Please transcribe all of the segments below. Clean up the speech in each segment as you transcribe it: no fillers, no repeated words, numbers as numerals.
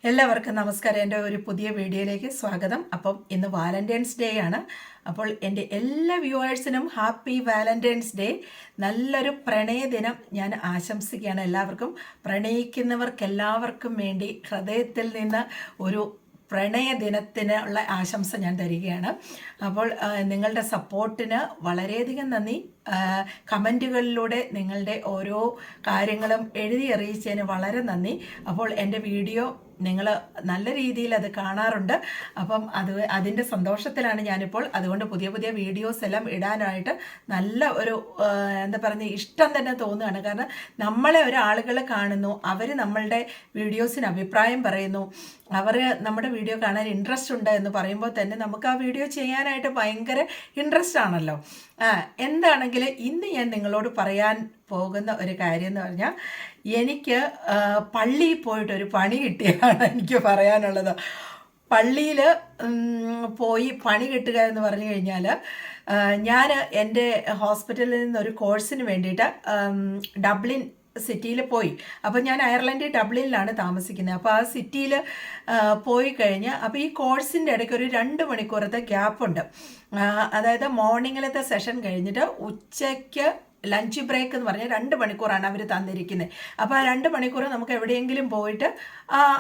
എല്ലാവർക്കും നമസ്കാരം. എൻ്റെ ഒരു പുതിയ വീഡിയോയിലേക്ക് സ്വാഗതം. അപ്പം ഇന്ന് വാലന്റൈൻസ് ഡേ ആണ്. അപ്പോൾ എൻ്റെ എല്ലാ വ്യൂവേഴ്സിനും ഹാപ്പി വാലന്റൈൻസ് ഡേ. നല്ലൊരു പ്രണയ ദിനം ഞാൻ ആശംസിക്കുകയാണ്. എല്ലാവർക്കും പ്രണയിക്കുന്നവർക്കെല്ലാവർക്കും വേണ്ടി ഹൃദയത്തിൽ നിന്ന് ഒരു പ്രണയ ദിനത്തിനുള്ള ആശംസ ഞാൻ തരികയാണ്. അപ്പോൾ നിങ്ങളുടെ സപ്പോർട്ടിന് വളരെയധികം നന്ദി. കമൻറ്റുകളിലൂടെ നിങ്ങളുടെ ഓരോ കാര്യങ്ങളും എഴുതി അറിയിച്ചതിന് വളരെ നന്ദി. അപ്പോൾ എൻ്റെ വീഡിയോ നിങ്ങൾ നല്ല രീതിയിൽ അത് കാണാറുണ്ട്. അപ്പം അതിൻ്റെ സന്തോഷത്തിലാണ് ഞാനിപ്പോൾ. അതുകൊണ്ട് പുതിയ പുതിയ വീഡിയോസ് എല്ലാം ഇടാനായിട്ട് നല്ല ഒരു എന്താ പറയുക ഇഷ്ടം തന്നെ തോന്നുകയാണ്. കാരണം നമ്മളെ ഒരാളുകൾ കാണുന്നു, അവർ നമ്മളുടെ വീഡിയോസിന് അഭിപ്രായം പറയുന്നു, അവർ നമ്മുടെ വീഡിയോ കാണാൻ ഇൻട്രസ്റ്റ് ഉണ്ട് എന്ന് പറയുമ്പോൾ തന്നെ നമുക്ക് ആ വീഡിയോ ചെയ്യാനായിട്ട് ഭയങ്കര ഇൻട്രസ്റ്റ് ആണല്ലോ. എന്താണെങ്കിൽ ഇന്ന് ഞാൻ നിങ്ങളോട് പറയാൻ പോകുന്ന ഒരു കാര്യം എന്ന് പറഞ്ഞാൽ, എനിക്ക് പള്ളിയിൽ പോയിട്ടൊരു പണി കിട്ടിയാണ് എനിക്ക് പറയാനുള്ളത്. പള്ളിയിൽ പോയി പണി കിട്ടുക എന്ന് പറഞ്ഞു കഴിഞ്ഞാൽ, ഞാൻ എൻ്റെ ഹോസ്പിറ്റലിൽ നിന്നൊരു കോഴ്സിന് വേണ്ടിയിട്ട് ഡബ്ലിൻ സിറ്റിയിൽ പോയി. അപ്പോൾ ഞാൻ അയർലൻഡ് ഡബ്ലിനിലാണ് താമസിക്കുന്നത്. അപ്പോൾ ആ സിറ്റിയിൽ പോയി കഴിഞ്ഞ് അപ്പോൾ ഈ കോഴ്സിൻ്റെ ഇടയ്ക്ക് ഒരു 2 മണിക്കൂറത്തെ ഗ്യാപ്പുണ്ട്. അതായത് മോർണിംഗിലത്തെ സെഷൻ കഴിഞ്ഞിട്ട് ഉച്ചയ്ക്ക് ലഞ്ച് ബ്രേക്ക് എന്ന് പറഞ്ഞാൽ 2 മണിക്കൂറാണ് അവർ തന്നിരിക്കുന്നത്. അപ്പോൾ ആ 2 മണിക്കൂർ നമുക്ക് എവിടെയെങ്കിലും പോയിട്ട്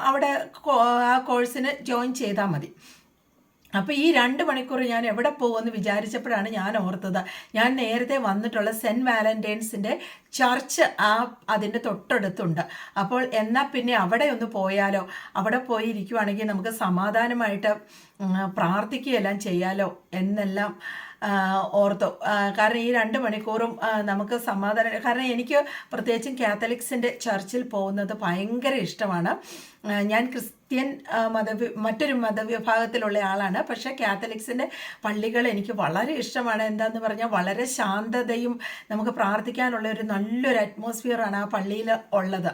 അവിടെ ആ കോഴ്സിന് ജോയിൻ ചെയ്താൽ മതി. അപ്പോൾ ഈ 2 മണിക്കൂർ ഞാൻ എവിടെ പോകുമെന്ന് വിചാരിച്ചപ്പോഴാണ് ഞാൻ ഓർത്തത്, ഞാൻ നേരത്തെ വന്നിട്ടുള്ള സെൻറ്റ് വാലന്റൈൻസിൻ്റെ ചർച്ച് അതിൻ്റെ തൊട്ടടുത്തുണ്ട്. അപ്പോൾ എന്നാൽ പിന്നെ അവിടെ ഒന്ന് പോയാലോ, അവിടെ പോയി ഇരിക്കുവാണെങ്കിൽ നമുക്ക് സമാധാനമായിട്ട് പ്രാർത്ഥിക്കുകയെല്ലാം ചെയ്യാലോ എന്നെല്ലാം ഓർത്തു. കാരണം ഈ 2 മണിക്കൂറും നമുക്ക് സമാധാനം. കാരണം എനിക്ക് പ്രത്യേകിച്ചും കാത്തലിക്സിൻ്റെ ചർച്ചിൽ പോകുന്നത് ഭയങ്കര ഇഷ്ടമാണ്. ഞാൻ ക്രിസ്ത്യൻ മറ്റൊരു മതവിഭാഗത്തിലുള്ള ആളാണ്. പക്ഷേ കാത്തലിക്സിൻ്റെ പള്ളികൾ എനിക്ക് വളരെ ഇഷ്ടമാണ്. എന്താണെന്ന് പറഞ്ഞാൽ വളരെ ശാന്തതയും നമുക്ക് പ്രാർത്ഥിക്കാനുള്ള ഒരു നല്ലൊരു അറ്റ്മോസ്ഫിയറാണ് ആ പള്ളിയിൽ ഉള്ളത്.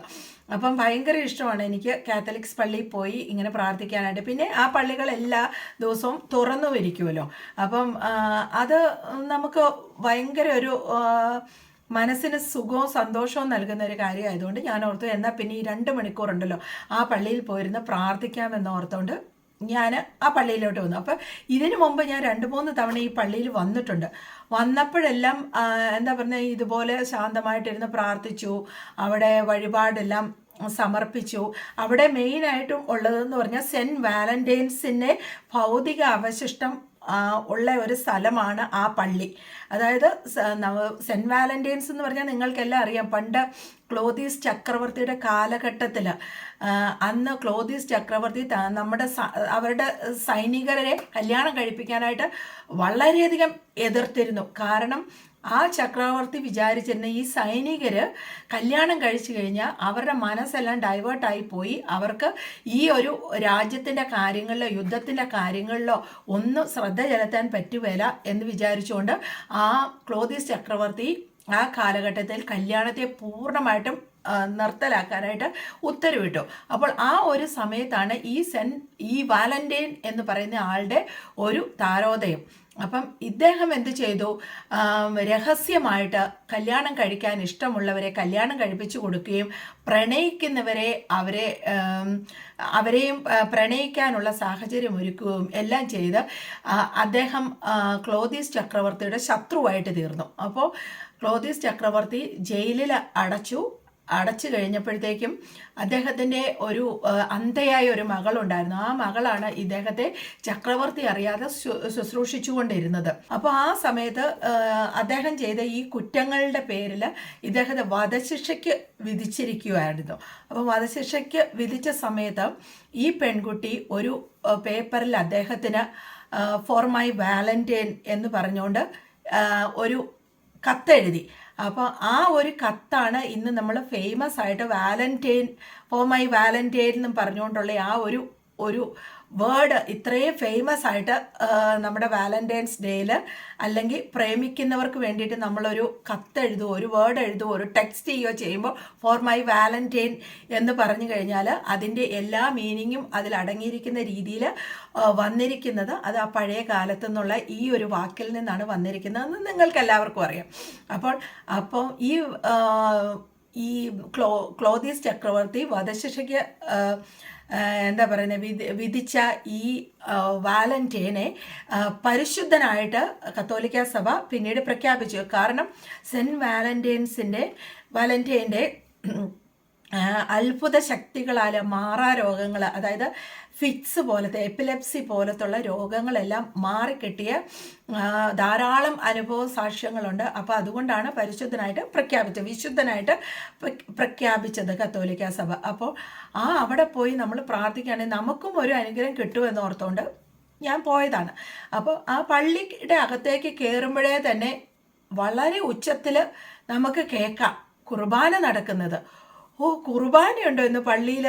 അപ്പം ഭയങ്കര ഇഷ്ടമാണ് എനിക്ക് കാത്തലിക്സ് പള്ളിയിൽ പോയി ഇങ്ങനെ പ്രാർത്ഥിക്കാനായിട്ട്. പിന്നെ ആ പള്ളികൾ എല്ലാ ദിവസവും തുറന്നു ഇരിക്കുമല്ലോ. അപ്പം അത് നമുക്ക് ഭയങ്കര ഒരു മനസ്സിന് സുഖവും സന്തോഷവും നൽകുന്ന ഒരു കാര്യമായതുകൊണ്ട് ഞാൻ ഓർത്തു, എന്നാൽ പിന്നെ ഈ 2 മണിക്കൂറുണ്ടല്ലോ ആ പള്ളിയിൽ പോയിരുന്ന് പ്രാർത്ഥിക്കാമെന്ന് ഓർത്തുകൊണ്ട് ഞാൻ ആ പള്ളിയിലോട്ട് വന്നു. അപ്പം ഇതിനു മുമ്പ് ഞാൻ 2-3 തവണ ഈ പള്ളിയിൽ വന്നിട്ടുണ്ട്. വന്നപ്പോഴെല്ലാം എന്താ പറയുക, ഇതുപോലെ ശാന്തമായിട്ടിരുന്ന് പ്രാർത്ഥിച്ചു, അവിടെ വഴിപാടെല്ലാം സമർപ്പിച്ചു. അവിടെ മെയിനായിട്ടും ഉള്ളതെന്ന് പറഞ്ഞാൽ സെൻറ്റ് വാലന്റൈൻസിൻ്റെ ഭൗതിക അവശിഷ്ടം ഉള്ള ഒരു സ്ഥലമാണ് ആ പള്ളി. അതായത് സെൻറ്റ് വാലന്റൈൻസ് എന്ന് പറഞ്ഞാൽ നിങ്ങൾക്കെല്ലാം അറിയാം, പണ്ട് ക്ലോദീസ് ചക്രവർത്തിയുടെ കാലഘട്ടത്തിൽ അന്ന് ക്ലോദീസ് ചക്രവർത്തി അവരുടെ സൈനികരെ കല്യാണം കഴിപ്പിക്കാനായിട്ട് വളരെയധികം എതിർത്തിരുന്നു. കാരണം ആ ചക്രവർത്തി വിചാരിച്ചിരുന്ന ഈ സൈനികർ കല്യാണം കഴിച്ചു കഴിഞ്ഞാൽ അവരുടെ മനസ്സെല്ലാം ഡൈവേർട്ടായി പോയി, അവർക്ക് ഈ ഒരു രാജ്യത്തിൻ്റെ കാര്യങ്ങളിലോ യുദ്ധത്തിൻ്റെ കാര്യങ്ങളിലോ ഒന്നും ശ്രദ്ധ ചെലുത്താൻ പറ്റുകയില്ല എന്ന് വിചാരിച്ചുകൊണ്ട് ആ ക്ലോദീസ് ചക്രവർത്തി ആ കാലഘട്ടത്തിൽ കല്യാണത്തെ പൂർണ്ണമായിട്ടും നിർത്തലാക്കാനായിട്ട് ഉത്തരവിട്ടു. അപ്പോൾ ആ ഒരു സമയത്താണ് ഈ വാലന്റൈൻ എന്ന് പറയുന്ന ആളുടെ ഒരു താരോദയം. അപ്പം ഇദ്ദേഹം എന്ത് ചെയ്തു, രഹസ്യമായിട്ട് കല്യാണം കഴിക്കാൻ ഇഷ്ടമുള്ളവരെ കല്യാണം കഴിപ്പിച്ചു കൊടുക്കുകയും പ്രണയിക്കുന്നവരെ അവരെയും പ്രണയിക്കാനുള്ള സാഹചര്യം ഒരുക്കുകയും എല്ലാം ചെയ്ത് അദ്ദേഹം ക്ലോദീസ് ചക്രവർത്തിയുടെ ശത്രുവായിട്ട് തീർന്നു. അപ്പോൾ ക്ലോദീസ് ചക്രവർത്തി ജയിലിൽ അടച്ചു കഴിഞ്ഞപ്പോഴത്തേക്കും അദ്ദേഹത്തിൻ്റെ ഒരു അന്ധയായ ഒരു മകളുണ്ടായിരുന്നു. ആ മകളാണ് ഇദ്ദേഹത്തെ ചക്രവർത്തി അറിയാതെ ശുശ്രൂഷിച്ചുകൊണ്ടിരുന്നത്. അപ്പോൾ ആ സമയത്ത് അദ്ദേഹം ചെയ്ത ഈ കുറ്റങ്ങളുടെ പേരിൽ ഇദ്ദേഹത്തെ വധശിക്ഷയ്ക്ക് വിധിച്ചിരിക്കുകയായിരുന്നു. അപ്പോൾ വധശിക്ഷയ്ക്ക് വിധിച്ച സമയത്ത് ഈ പെൺകുട്ടി ഒരു പേപ്പറിൽ അദ്ദേഹത്തിന് ഫോർ മൈ വാലന്റൈൻ എന്ന് പറഞ്ഞുകൊണ്ട് ഒരു കത്തെഴുതി. അപ്പോൾ ആ ഒരു കത്താണ് ഇന്ന് നമ്മൾ ഫേമസ് ആയിട്ട് ഫോർ മൈ വാലന്റൈൻ എന്നും പറഞ്ഞുകൊണ്ടുള്ള ആ ഒരു വേർഡ് ഇത്രയും ഫേമസ് ആയിട്ട് നമ്മുടെ വാലന്റൈൻസ് ഡേയിൽ അല്ലെങ്കിൽ പ്രേമിക്കുന്നവർക്ക് വേണ്ടിയിട്ട് നമ്മളൊരു കത്തെഴുതുകയോ ഒരു വേർഡ് എഴുതുകയോ ഒരു ടെക്സ്റ്റ് ചെയ്യുകയോ ചെയ്യുമ്പോൾ ഫോർ മൈ വാലന്റൈൻ എന്ന് പറഞ്ഞു കഴിഞ്ഞാൽ അതിൻ്റെ എല്ലാ മീനിങ്ങും അതിലടങ്ങിയിരിക്കുന്ന രീതിയിൽ വന്നിരിക്കുന്നത് അത് ആ പഴയ കാലത്തു നിന്നുള്ള ഈ ഒരു വാക്കിൽ നിന്നാണ് വന്നിരിക്കുന്നതെന്ന് നിങ്ങൾക്ക് എല്ലാവർക്കും അറിയാം. അപ്പോൾ ഈ ക്ലോദീസ് ചക്രവർത്തി വധശിക്ഷയ്ക്ക് എന്താ പറയുന്നത് വിധിച്ച ഈ വാലന്റൈനെ പരിശുദ്ധനായിട്ട് കത്തോലിക്ക സഭ പിന്നീട് പ്രഖ്യാപിച്ചു. കാരണം സെൻറ്റ് വാലന്റൈൻ്റെ അത്ഭുത ശക്തികളാൽ മാറാ രോഗങ്ങൾ, അതായത് ഫിറ്റ്സ് പോലത്തെ, എപ്പിലെപ്സി പോലത്തുള്ള രോഗങ്ങളെല്ലാം മാറിക്കിട്ടിയ ധാരാളം അനുഭവ സാക്ഷ്യങ്ങളുണ്ട്. അപ്പോൾ അതുകൊണ്ടാണ് പരിശുദ്ധനായിട്ട് പ്രഖ്യാപിച്ചത്, വിശുദ്ധനായിട്ട് പ്രഖ്യാപിച്ചത് കത്തോലിക്ക സഭ. അപ്പോൾ അവിടെ പോയി നമ്മൾ പ്രാർത്ഥിക്കുകയാണെങ്കിൽ നമുക്കും ഒരു അനുഗ്രഹം കിട്ടുമെന്ന് ഓർത്തുകൊണ്ട് ഞാൻ പോയതാണ്. അപ്പോൾ ആ പള്ളിയുടെ അകത്തേക്ക് കയറുമ്പോഴേ തന്നെ വളരെ ഉച്ചത്തിൽ നമുക്ക് കേൾക്കാം കുർബാന നടക്കുന്നത്. കുർബാനയുണ്ടോ ഇന്ന് പള്ളിയിൽ,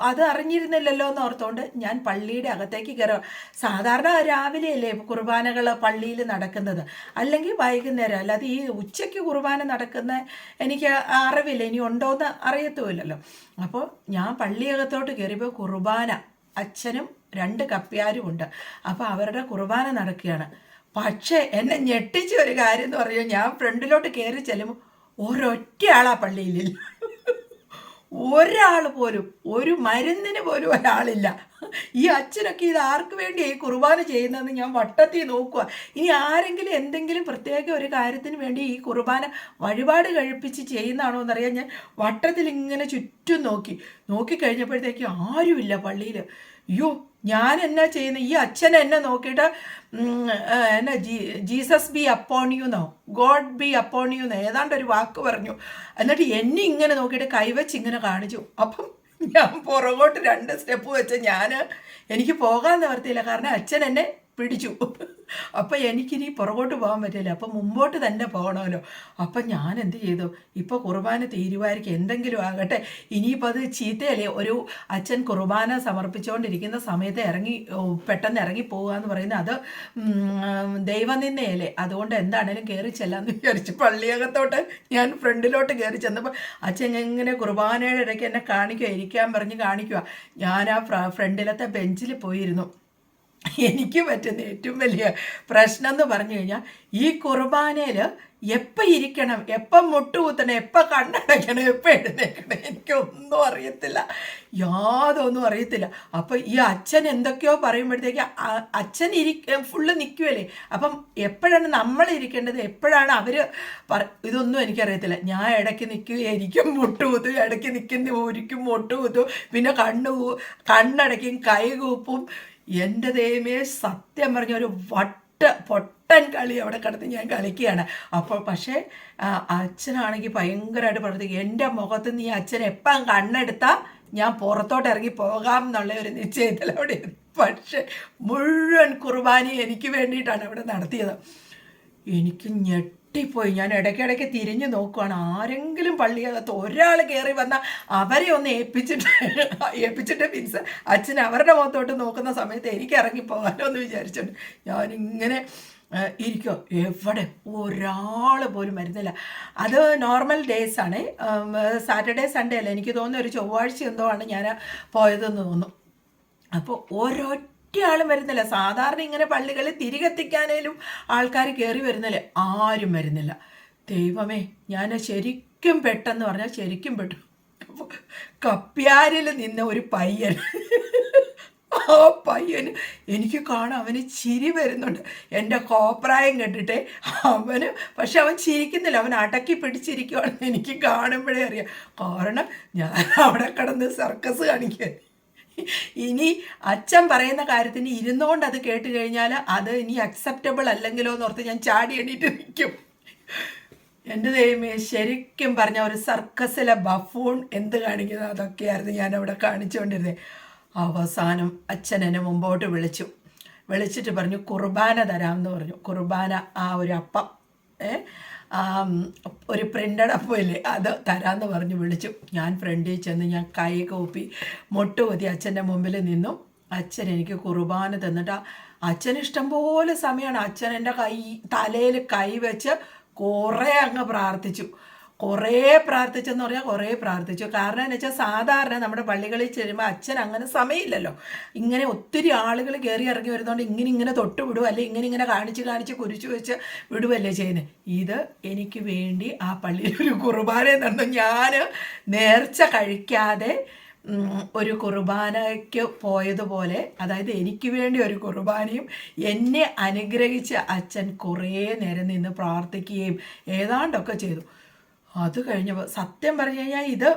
അത് അറിഞ്ഞിരുന്നില്ലല്ലോ എന്ന് ഓർത്തുകൊണ്ട് ഞാൻ പള്ളിയുടെ അകത്തേക്ക് കയറുക. സാധാരണ രാവിലെയല്ലേ കുർബാനകൾ പള്ളിയിൽ നടക്കുന്നത്, അല്ലെങ്കിൽ വൈകുന്നേരം, അല്ലാതെ ഈ ഉച്ചയ്ക്ക് കുർബാന നടക്കുന്ന എനിക്ക് അറിവില്ല, ഇനി ഉണ്ടോയെന്ന് അറിയത്തുമില്ലല്ലോ. അപ്പോൾ ഞാൻ പള്ളിയകത്തോട്ട് കയറിയപ്പോൾ കുർബാന, അച്ഛനും 2 കപ്പ്യാരും ഉണ്ട്. അപ്പോൾ അവരുടെ കുർബാന നടക്കുകയാണ്. പക്ഷേ എന്നെ ഞെട്ടിച്ച ഒരു കാര്യം എന്ന് പറഞ്ഞാൽ, ഞാൻ ഫ്രണ്ടിലോട്ട് കയറി ചെല്ലുമ്പോൾ ഒരൊറ്റ ആളാ പള്ളിയിലില്ല. ഒരാൾ പോലും, ഒരു മരുന്നിന് പോലും ഒരാളില്ല. ഈ അച്ഛനൊക്കെ ഇത് ആർക്ക് വേണ്ടിയാണ് ഈ കുർബാന ചെയ്യുന്നതെന്ന് ഞാൻ വട്ടത്തിൽ നോക്കുക. ഇനി ആരെങ്കിലും എന്തെങ്കിലും പ്രത്യേക ഒരു കാര്യത്തിന് വേണ്ടി ഈ കുർബാന വഴിപാട് കഴിപ്പിച്ച് ചെയ്യുന്നതാണോ എന്നറിയാൻ ഞാൻ വട്ടത്തിൽ ഇങ്ങനെ ചുറ്റും നോക്കിക്കഴിഞ്ഞപ്പോഴത്തേക്ക് ആരുമില്ല പള്ളിയിൽ. അയ്യോ, ഞാൻ എന്നാ ചെയ്യുന്നത്? ഈ അച്ഛൻ എന്നെ നോക്കിയിട്ട് എന്നാ ജീസസ് ബി അപ്പോൺ യു എന്നോ ഗോഡ് ബി അപ്പോൺ യു എന്നോ ഏതാണ്ടൊരു വാക്ക് പറഞ്ഞു. എന്നിട്ട് എന്നെ ഇങ്ങനെ നോക്കിയിട്ട് കൈവച്ച് ഇങ്ങനെ കാണിച്ചു. അപ്പം ഞാൻ പുറകോട്ട് 2 സ്റ്റെപ്പ് വെച്ച് എനിക്ക് പോകാൻ നിവർത്തിയില്ല, കാരണം അച്ഛൻ എന്നെ പിടിച്ചു. അപ്പം എനിക്കിനി പുറകോട്ട് പോകാൻ പറ്റില്ല, അപ്പം മുമ്പോട്ട് തന്നെ പോകണമല്ലോ. അപ്പം ഞാൻ എന്ത് ചെയ്തു, ഇപ്പോൾ കുർബാന തീരുമാനിക്കും, എന്തെങ്കിലും ആകട്ടെ, ഇനിയിപ്പോൾ അത് ചീത്തയല്ലേ, ഒരു അച്ഛൻ കുർബാന സമർപ്പിച്ചുകൊണ്ടിരിക്കുന്ന സമയത്ത് പെട്ടെന്ന് ഇറങ്ങി പോകുക എന്ന് പറയുന്നത് അത് ദൈവനിന്ദയല്ലേ. അതുകൊണ്ട് എന്താണേലും കയറി ചെല്ലാമെന്ന് വിചാരിച്ചു പള്ളിയകത്തോട്ട് ഞാൻ ഫ്രണ്ടിലോട്ട് കയറി ചെന്നപ്പോൾ അച്ഛൻ ഇങ്ങനെ കുർബാനയുടെ ഇടയ്ക്ക് എന്നെ ഇരിക്കാൻ പറഞ്ഞ് കാണിക്കുക. ഞാൻ ആ ഫ്രണ്ടിലത്തെ ബെഞ്ചിൽ പോയിരുന്നു. എനിക്ക് പറ്റുന്ന ഏറ്റവും വലിയ പ്രശ്നം എന്ന് പറഞ്ഞു കഴിഞ്ഞാൽ, ഈ കുർബാനയിൽ എപ്പോൾ ഇരിക്കണം, എപ്പം മുട്ടുകുത്തണം, എപ്പോൾ കണ്ണടയ്ക്കണം, എപ്പോൾ എഴുന്നേക്കണം, എനിക്കൊന്നും അറിയത്തില്ല, യാതൊന്നും അറിയത്തില്ല. അപ്പോൾ ഈ അച്ഛൻ എന്തൊക്കെയോ പറയുമ്പോഴത്തേക്ക് അച്ഛൻ ഫുള്ള് നിൽക്കുമല്ലേ. അപ്പം എപ്പോഴാണ് നമ്മൾ ഇരിക്കേണ്ടത്, എപ്പോഴാണ് അവർ ഇതൊന്നും എനിക്കറിയത്തില്ല. ഞാൻ ഇടയ്ക്ക് നിൽക്കുകയായിരിക്കും, മുട്ടുകുത്തും, ഇടയ്ക്ക് ഒരിക്കും മുട്ടുകുത്തും, പിന്നെ കണ്ണടയ്ക്കും, കൈകൂപ്പും. എൻ്റെ ദൈവമേ, സത്യം പറഞ്ഞ ഒരു പൊട്ടൻ കളി അവിടെ കിടന്ന് ഞാൻ കളിക്കുകയാണ്. അപ്പോൾ പക്ഷേ അച്ഛനാണെങ്കിൽ ഭയങ്കരമായിട്ട് പ്രവർത്തിക്കും. എൻ്റെ മുഖത്ത് നീ അച്ഛൻ എപ്പം കണ്ണെടുത്താൽ ഞാൻ പുറത്തോട്ട് ഇറങ്ങി പോകാം എന്നുള്ള ഒരു നിശ്ചയത്തിൽ അവിടെ. പക്ഷേ മുഴുവൻ കുർബാനയും എനിക്ക് വേണ്ടിയിട്ടാണ് അവിടെ നടത്തിയത്. എനിക്ക് ഞെട്ടിപ്പോയി. ഞാൻ ഇടയ്ക്കിടയ്ക്ക് തിരിഞ്ഞു നോക്കുവാണ്, ആരെങ്കിലും പള്ളിയകത്ത് ഒരാൾ കയറി വന്നാൽ അവരെ ഒന്ന് ഏൽപ്പിച്ചിട്ട് മീൻസ് അച്ഛൻ അവരുടെ മുഖത്തോട്ട് നോക്കുന്ന സമയത്ത് എനിക്ക് ഇറങ്ങിപ്പോകാനോ എന്ന് വിചാരിച്ചിട്ടുണ്ട്. ഞാനിങ്ങനെ ഇരിക്കും, എവിടെ ഒരാൾ പോലും വരുന്നില്ല. അത് നോർമൽ ഡേയ്സാണ്, സാറ്റർഡേ സൺഡേ അല്ല, എനിക്ക് തോന്നുന്നു ഒരു ചൊവ്വാഴ്ച എന്തോ ആണ് ഞാൻ പോയതെന്ന് തോന്നുന്നു. അപ്പോൾ ഒരാളും വരുന്നില്ല. സാധാരണ ഇങ്ങനെ പള്ളികളിൽ തിരികെത്തിക്കാനേലും ആൾക്കാർ കയറി വരുന്നില്ല, ആരും വരുന്നില്ല. ദൈവമേ, ഞാൻ ശരിക്കും പെട്ടെന്ന് പറഞ്ഞാൽ ശരിക്കും പെട്ടു. കപ്പ്യാരിൽ നിന്ന ഒരു പയ്യൻ, ആ പയ്യന് എനിക്ക് കാണാം, അവന് ചിരി വരുന്നുണ്ട്. എൻ്റെ കോപ്രായം കണ്ടിട്ട് പക്ഷെ അവൻ ചിരിക്കുന്നില്ല, അവൻ അടക്കി പിടിച്ചിരിക്കുവാണെന്ന് എനിക്ക് കാണുമ്പോഴേ അറിയാം. കാരണം ഞാൻ അവിടെ കിടന്ന് സർക്കസ് കാണിക്കുക. ഇനി അച്ഛൻ പറയുന്ന കാര്യത്തിന് ഇരുന്നുകൊണ്ട് അത് കേട്ട് കഴിഞ്ഞാൽ അത് ഇനി അക്സെപ്റ്റബിൾ അല്ലെങ്കിലോ എന്നോർത്ത് ഞാൻ ചാടി എണീറ്റ് നിൽക്കും. എൻ്റെ ദൈവമേ, ശരിക്കും പറഞ്ഞ ഒരു സർക്കസിലെ ബഫൂൺ എന്ത് കാണിക്കുന്നത് അതൊക്കെയായിരുന്നു ഞാനവിടെ കാണിച്ചുകൊണ്ടിരുന്നത്. അവസാനം അച്ഛൻ എന്നെ മുമ്പോട്ട് വിളിച്ചിട്ട് പറഞ്ഞു കുർബാന തരാമെന്ന് പറഞ്ഞു. കുർബാന ഒരു അപ്പം ഒരു പ്രിൻ്റഡ് അപ്പമില്ലേ, അത് തരാമെന്ന് പറഞ്ഞ് വിളിച്ചു. ഞാൻ ഫ്രണ്ടിൽ ചെന്ന് ഞാൻ കൈ കൂപ്പി മുട്ടുകുത്തി അച്ഛൻ്റെ മുമ്പിൽ നിന്നു. അച്ഛൻ എനിക്ക് കുർബാന തന്നിട്ട് അച്ഛന് ഇഷ്ടംപോലെ സമയമാണ്. അച്ഛൻ എൻ്റെ തലയിൽ കൈ വെച്ച് കുറേ അങ്ങ് പ്രാർത്ഥിച്ചു. കുറേ പ്രാർത്ഥിച്ചു. കാരണം എന്ന് വെച്ചാൽ സാധാരണ നമ്മുടെ പള്ളികളിൽ ചെല്ലുമ്പോൾ അച്ഛൻ അങ്ങനെ സമയമില്ലല്ലോ. ഇങ്ങനെ ഒത്തിരി ആളുകൾ കയറി ഇറങ്ങി വരുന്നതുകൊണ്ട് ഇങ്ങനെ തൊട്ട് വിടുക, അല്ലെങ്കിൽ ഇങ്ങനെ കാണിച്ച് കുരിച്ചു വെച്ച് വിടുവല്ലേ ചെയ്യുന്നത്. ഇത് എനിക്ക് വേണ്ടി ആ പള്ളിയിൽ ഒരു കുർബാന നടന്നു. ഞാൻ നേർച്ച കഴിക്കാതെ ഒരു കുർബാനയ്ക്ക് പോയതുപോലെ, അതായത് എനിക്ക് വേണ്ടി ഒരു കുർബാനയും എന്നെ അനുഗ്രഹിച്ച അച്ഛൻ കുറേ നേരം നിന്ന് പ്രാർത്ഥിക്കുകയും ഏതാണ്ടൊക്കെ ചെയ്തു. അത് കഴിഞ്ഞപ്പോൾ സത്യം പറഞ്ഞു കഴിഞ്ഞാൽ ഇത്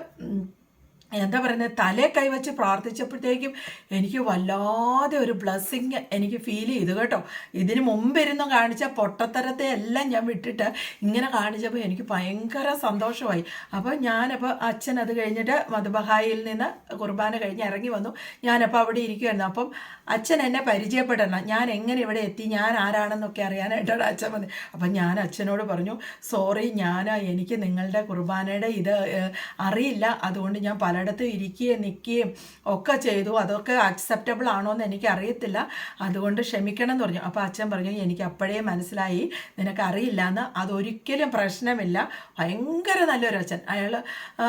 എന്താ പറയുന്നത്, തലേ കൈവച്ച് പ്രാർത്ഥിച്ചപ്പോഴത്തേക്കും എനിക്ക് വല്ലാതെ ഒരു ബ്ലെസ്സിങ് എനിക്ക് ഫീൽ ചെയ്തു കേട്ടോ. ഇതിന് മുമ്പിരുന്ന് കാണിച്ച പൊട്ടത്തരത്തെ എല്ലാം ഞാൻ വിട്ടിട്ട് ഇങ്ങനെ കാണിച്ചപ്പോൾ എനിക്ക് ഭയങ്കര സന്തോഷമായി. അപ്പോൾ ഞാനപ്പോൾ അച്ഛൻ അത് കഴിഞ്ഞിട്ട് മധുബഹായിൽ നിന്ന് കുർബാന കഴിഞ്ഞ് ഇറങ്ങി വന്നു. ഞാനപ്പോൾ അവിടെ ഇരിക്കുമായിരുന്നു. അപ്പം അച്ഛൻ എന്നെ പരിചയപ്പെടണം, ഞാൻ എങ്ങനെ ഇവിടെ എത്തി, ഞാൻ ആരാണെന്നൊക്കെ അറിയാനായിട്ടാണ് അച്ഛൻ വന്നത്. അപ്പം ഞാൻ അച്ഛനോട് പറഞ്ഞു, സോറി, എനിക്ക് നിങ്ങളുടെ കുർബാനയുടെ ഇത് അറിയില്ല, അതുകൊണ്ട് ഞാൻ പലയിടത്തും ഇരിക്കുകയും നിൽക്കുകയും ഒക്കെ ചെയ്തു, അതൊക്കെ അക്സെപ്റ്റബിൾ ആണോ എന്ന് എനിക്കറിയത്തില്ല, അതുകൊണ്ട് ക്ഷമിക്കണം എന്ന് പറഞ്ഞു. അപ്പോൾ അച്ഛൻ പറഞ്ഞു, എനിക്ക് അപ്പോഴേ മനസ്സിലായി നിനക്കറിയില്ല എന്ന്, അതൊരിക്കലും പ്രശ്നമില്ല. ഭയങ്കര നല്ലൊരു അച്ഛൻ.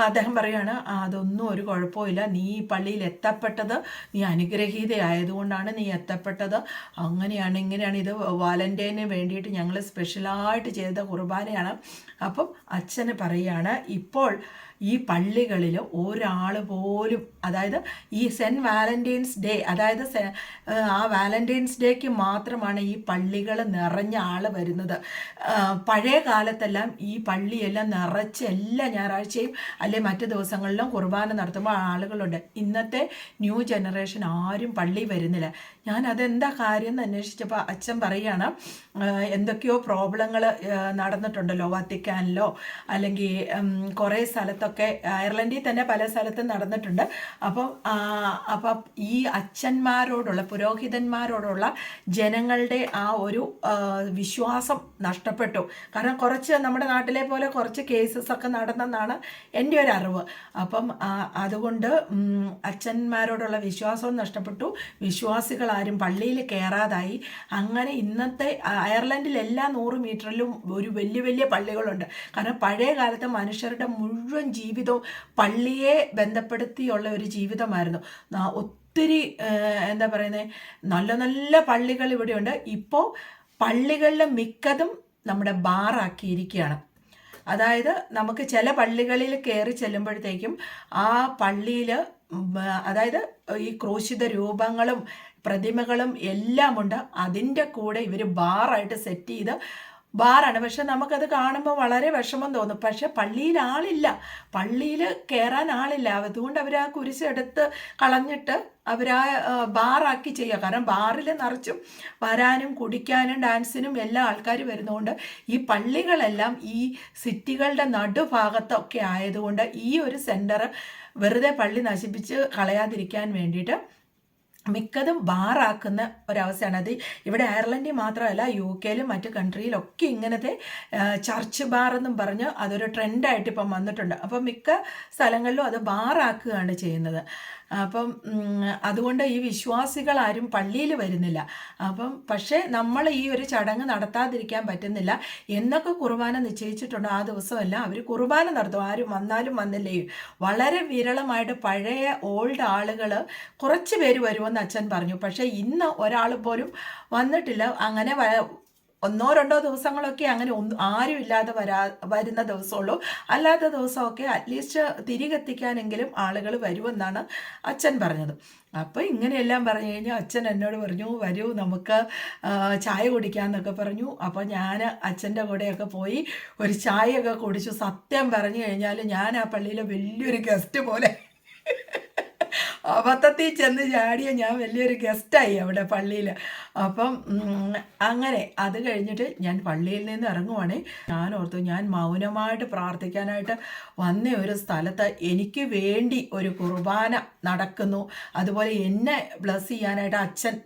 അദ്ദേഹം പറയുകയാണ്, അതൊന്നും ഒരു കുഴപ്പമില്ല, നീ ഈ പള്ളിയിൽ എത്തപ്പെട്ടത് നീ അനുഗ്രഹീതയായതുകൊണ്ടാണ് നീ എത്തപ്പെട്ടത്, അങ്ങനെയാണ് ഇങ്ങനെയാണ്, ഇത് വാലന്റൈന് വേണ്ടിയിട്ട് ഞങ്ങൾ സ്പെഷ്യലായിട്ട് ചെയ്ത കുർബാനയാണ്. അപ്പം അച്ഛന് പറയുകയാണ്, ഇപ്പോൾ ഈ പള്ളികളിൽ ഒരാൾ പോലും, അതായത് ഈ സെൻറ്റ് വാലന്റൈൻസ് ഡേ, അതായത് ആ വാലന്റൈൻസ് ഡേക്ക് മാത്രമാണ് ഈ പള്ളികൾ നിറഞ്ഞ ആൾ വരുന്നത്. പഴയ കാലത്തെല്ലാം ഈ പള്ളിയെല്ലാം നിറച്ച് എല്ലാ ഞായറാഴ്ചയും അല്ലെ മറ്റു ദിവസങ്ങളിലും കുർബാന നടത്തുമ്പോൾ ആളുകളുണ്ട്. ഇന്നത്തെ ന്യൂ ജനറേഷൻ ആരും പള്ളി വരുന്നില്ല. ഞാൻ അതെന്താ കാര്യം എന്ന് അന്വേഷിച്ചപ്പോൾ അച്ഛൻ പറയുകയാണ്, എന്തൊക്കെയോ പ്രോബ്ലങ്ങൾ നടന്നിട്ടുണ്ടല്ലോ വത്തിക്കാനിലോ അല്ലെങ്കിൽ കുറേ സ്ഥലത്തൊക്കെ, അയർലൻഡിൽ തന്നെ പല സ്ഥലത്തും നടന്നിട്ടുണ്ട്. അപ്പം ഈ അച്ഛന്മാരോടുള്ള, പുരോഹിതന്മാരോടുള്ള ജനങ്ങളുടെ ആ ഒരു വിശ്വാസം നഷ്ടപ്പെട്ടു. കാരണം കുറച്ച് നമ്മുടെ നാട്ടിലെ പോലെ കുറച്ച് കേസസ് ഒക്കെ നടന്നെന്നാണ് എൻ്റെ ഒരു അറിവ്. അപ്പം അതുകൊണ്ട് അച്ഛന്മാരോടുള്ള വിശ്വാസവും നഷ്ടപ്പെട്ടു, വിശ്വാസികൾ ആരും പള്ളിയിൽ കയറാതായി. അങ്ങനെ ഇന്നത്തെ അയർലൻഡിൽ എല്ലാ 100 മീറ്ററിലും ഒരു വലിയ വലിയ പള്ളികളുണ്ട്. കാരണം പഴയ കാലത്ത് മനുഷ്യരുടെ മുഴുവൻ ജീവിതവും പള്ളിയെ ബന്ധപ്പെടുത്തിയുള്ള ഒരു ജീവിതമായിരുന്നു. ഒത്തിരി എന്താ പറയുന്നത്, നല്ല നല്ല പള്ളികൾ ഇവിടെയുണ്ട്. ഇപ്പോൾ പള്ളികളിൽ മിക്കതും നമ്മുടെ ബാറാക്കിയിരിക്കുകയാണ്. അതായത് നമുക്ക് ചില പള്ളികളിൽ കയറി ചെല്ലുമ്പോഴത്തേക്കും ആ പള്ളിയിൽ, അതായത് ഈ ക്രൂശിത രൂപങ്ങളും പ്രതിമകളും എല്ലാം ഉണ്ട്, അതിൻ്റെ കൂടെ ഇവർ ബാറായിട്ട് സെറ്റ് ചെയ്ത് ബാറാണ്. പക്ഷെ നമുക്കത് കാണുമ്പോൾ വളരെ വിഷമം തോന്നും. പക്ഷെ പള്ളിയിൽ ആളില്ല, പള്ളിയിൽ കയറാൻ ആളില്ല. അതുകൊണ്ട് അവർ ആ കുരിശെടുത്ത് കളഞ്ഞിട്ട് അവരാ ബാറാക്കി ചെയ്യുക. കാരണം ബാറിൽ നിറച്ചും വരാനും കുടിക്കാനും ഡാൻസിനും എല്ലാ ആൾക്കാർ വരുന്നതുകൊണ്ട് ഈ പള്ളികളെല്ലാം ഈ സിറ്റികളുടെ നടുഭാഗത്തൊക്കെ ആയതുകൊണ്ട് ഈ ഒരു സെൻറ്റർ വെറുതെ പള്ളി നശിപ്പിച്ച് കളയാതിരിക്കാൻ വേണ്ടിയിട്ട് മിക്കതും ബാറാക്കുന്ന ഒരവസ്ഥയാണ്. അത് ഇവിടെ അയർലൻഡിൽ മാത്രമല്ല, UK മറ്റ് കൺട്രിയിലൊക്കെ ഇങ്ങനത്തെ ചർച്ച് ബാർ എന്നും പറഞ്ഞ് അതൊരു ട്രെൻഡായിട്ട് ഇപ്പം വന്നിട്ടുണ്ട്. അപ്പം മിക്ക സ്ഥലങ്ങളിലും അത് ബാറാക്കുകയാണ് ചെയ്യുന്നത്. അപ്പം അതുകൊണ്ട് ഈ വിശ്വാസികൾ ആരും പള്ളിയിൽ വരുന്നില്ല. പക്ഷേ നമ്മൾ ഈ ഒരു ചടങ്ങ് നടത്താതിരിക്കാൻ പറ്റുന്നില്ല. എന്നൊക്കെ കുർബാന നിശ്ചയിച്ചിട്ടുണ്ട് ആ ദിവസമല്ല അവർ കുർബാന നടത്തും, ആരും വന്നാലും വന്നില്ലേയും. വളരെ വിരളമായിട്ട് പഴയ ഓൾഡ് ആളുകൾ കുറച്ച് പേര് വരുമെന്ന് അച്ഛൻ പറഞ്ഞു. പക്ഷേ ഇന്ന് ഒരാൾ പോലും വന്നിട്ടില്ല. അങ്ങനെ 1-2 ദിവസങ്ങളൊക്കെ അങ്ങനെ ആരും ഇല്ലാതെ വരുന്ന ദിവസമുള്ളൂ. അല്ലാത്ത ദിവസമൊക്കെ അറ്റ്ലീസ്റ്റ് തിരികെത്തിക്കാനെങ്കിലും ആളുകൾ വരുമെന്നാണ് അച്ഛൻ പറഞ്ഞത്. അപ്പോൾ ഇങ്ങനെയെല്ലാം പറഞ്ഞു കഴിഞ്ഞാൽ അച്ഛൻ എന്നോട് പറഞ്ഞു, വരൂ നമുക്ക് ചായ കുടിക്കാമെന്നൊക്കെ പറഞ്ഞു. അപ്പോൾ ഞാൻ അച്ഛൻ്റെ കൂടെയൊക്കെ പോയി ഒരു ചായയൊക്കെ കുടിച്ചു. സത്യം പറഞ്ഞു കഴിഞ്ഞാൽ ഞാൻ ആ പള്ളിയിലെ വലിയൊരു ഗസ്റ്റ് പോലെ അബദ്ധത്തിൽ ചെന്ന് ചാടിയ ഞാൻ വലിയൊരു ഗസ്റ്റായി അവിടെ പള്ളിയിൽ. അപ്പം അങ്ങനെ അത് കഴിഞ്ഞിട്ട് ഞാൻ പള്ളിയിൽ നിന്ന് ഇറങ്ങുവാണേ. ഞാൻ ഓർത്തു, ഞാൻ മൗനമായിട്ട് പ്രാർത്ഥിക്കാനായിട്ട് വന്ന ഒരു സ്ഥലത്ത് എനിക്ക് വേണ്ടി ഒരു കുർബാന നടക്കുന്നു, അതുപോലെ എന്നെ ബ്ലസ് ചെയ്യാനായിട്ട് അച്ഛൻ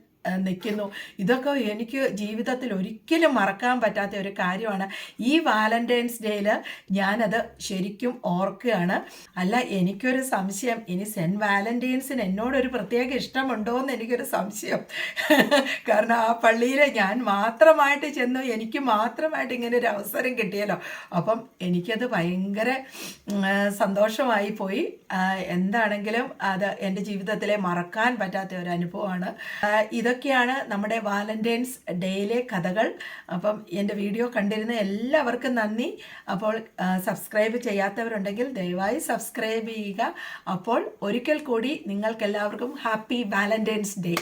നിൽക്കുന്നു. ഇതൊക്കെ എനിക്ക് ജീവിതത്തിൽ ഒരിക്കലും മറക്കാൻ പറ്റാത്ത ഒരു കാര്യമാണ്. ഈ വാലന്റൈൻസ് ഡേയിൽ ഞാനത് ശരിക്കും ഓർക്കുകയാണ്. അല്ല, എനിക്കൊരു സംശയം, ഇനി സെൻറ്റ് വാലന്റൈൻസിന് എന്നോടൊരു പ്രത്യേക ഇഷ്ടമുണ്ടോ എന്ന് എനിക്കൊരു സംശയം. കാരണം ആ പള്ളിയിൽ ഞാൻ മാത്രമായിട്ട് ചെന്നു, എനിക്ക് മാത്രമായിട്ട് ഇങ്ങനെ ഒരു അവസരം കിട്ടിയല്ലോ. അപ്പം എനിക്കത് ഭയങ്കര സന്തോഷമായി പോയി. എന്താണെങ്കിലും അത് എൻ്റെ ജീവിതത്തിലെ മറക്കാൻ പറ്റാത്ത ഒരു അനുഭവമാണ്. ഇതൊക്കെ ഇതൊക്കെയാണ് നമ്മുടെ വാലന്റൈൻസ് ഡേയിലെ കഥകൾ. അപ്പം എൻ്റെ വീഡിയോ കണ്ടിരുന്ന എല്ലാവർക്കും നന്ദി. അപ്പോൾ സബ്സ്ക്രൈബ് ചെയ്യാത്തവരുണ്ടെങ്കിൽ ദയവായി സബ്സ്ക്രൈബ് ചെയ്യുക. അപ്പോൾ ഒരിക്കൽ കൂടി നിങ്ങൾക്കെല്ലാവർക്കും ഹാപ്പി വാലന്റൈൻസ് ഡേ.